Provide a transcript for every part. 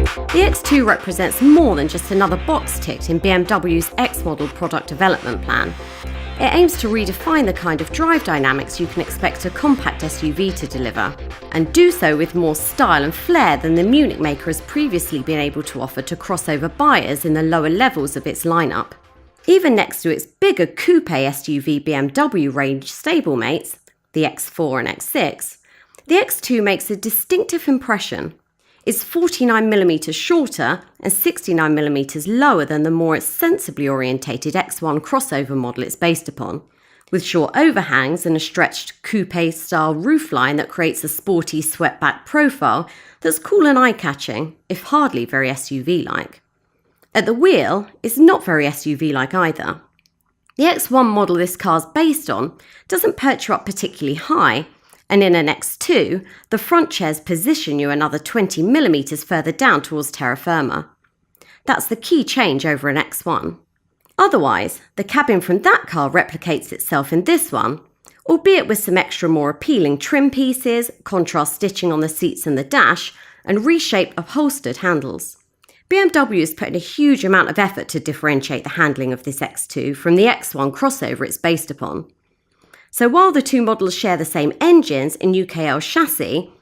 The X2 represents more than just another box ticked in BMW's X model product development plan. It aims to redefine the kind of drive dynamics you can expect a compact SUV to deliver, and do so with more style and flair than the Munich maker has previously been able to offer to crossover buyers in the lower levels of its lineup. Even next to its bigger coupe SUV BMW range stablemates, the X4 and X6, the X2 makes a distinctive impression. It's 49mm shorter and 69mm lower than the more sensibly orientated X1 crossover model it's based upon, with short overhangs and a stretched coupe-style roofline that creates a sporty swept-back profile that's cool and eye-catching, if hardly very SUV-like. At the wheel, it's not very SUV-like either. The X1 model this car's based on doesn't perch you up particularly high, and in an X2, the front chairs position you another 20mm further down towards terra firma. That's the key change over an X1. Otherwise, the cabin from that car replicates itself in this one, albeit with some extra more appealing trim pieces, contrast stitching on the seats and the dash, and reshaped upholstered handles. BMW has put in a huge amount of effort to differentiate the handling of this X2 from the X1 crossover it's based upon. So while the two models share the same engines and UKL chassis,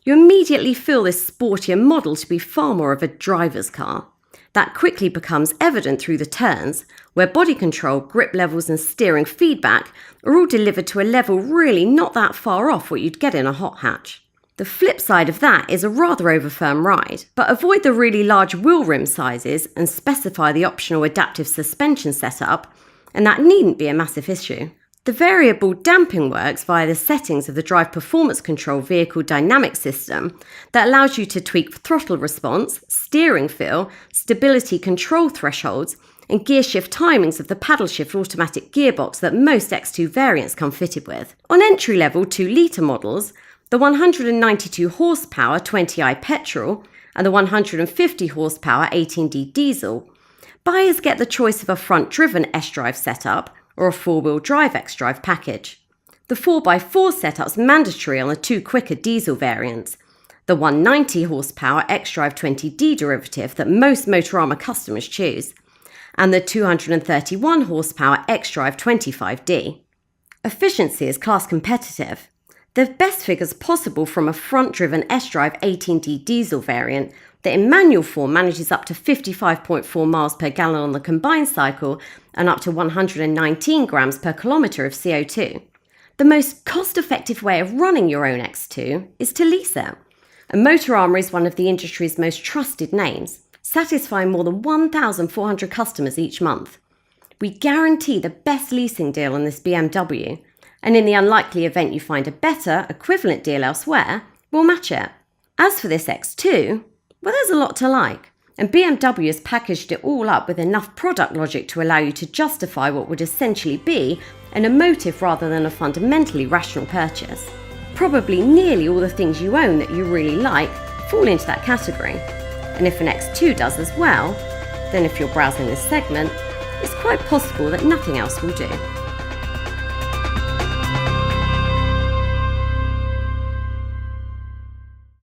you immediately feel this sportier model to be far more of a driver's car. That quickly becomes evident through the turns, where body control, grip levels and steering feedback are all delivered to a level really not that far off what you'd get in a hot hatch. The flip side of that is a rather over-firm ride, but avoid the really large wheel rim sizes and specify the optional adaptive suspension setup, and that needn't be a massive issue. The variable damping works via the settings of the Drive Performance Control vehicle dynamic system that allows you to tweak throttle response, steering feel, stability control thresholds, and gear shift timings of the paddle shift automatic gearbox that most X2 variants come fitted with. On entry-level 2-litre models, the 192 horsepower 20i petrol and the 150 horsepower 18D diesel, buyers get the choice of a front-driven S-Drive setup or a 4-wheel drive X-Drive package. The 4x4 setup's mandatory on the two quicker diesel variants, the 190 horsepower X-Drive 20D derivative that most Motorama customers choose, and the 231 horsepower X-Drive 25D. Efficiency is class competitive. The best figures possible from a front-driven S-Drive 18D diesel variant that in manual form manages up to 55.4 miles per gallon on the combined cycle and up to 119 grams per kilometre of CO2. The most cost-effective way of running your own X2 is to lease it. And Motorama is one of the industry's most trusted names, satisfying more than 1,400 customers each month. We guarantee the best leasing deal on this BMW, and in the unlikely event you find a better, equivalent deal elsewhere, we'll match it. As for this X2, well, there's a lot to like, and BMW has packaged it all up with enough product logic to allow you to justify what would essentially be an emotive rather than a fundamentally rational purchase. Probably nearly all the things you own that you really like fall into that category, and if an X2 does as well, then if you're browsing this segment, it's quite possible that nothing else will do.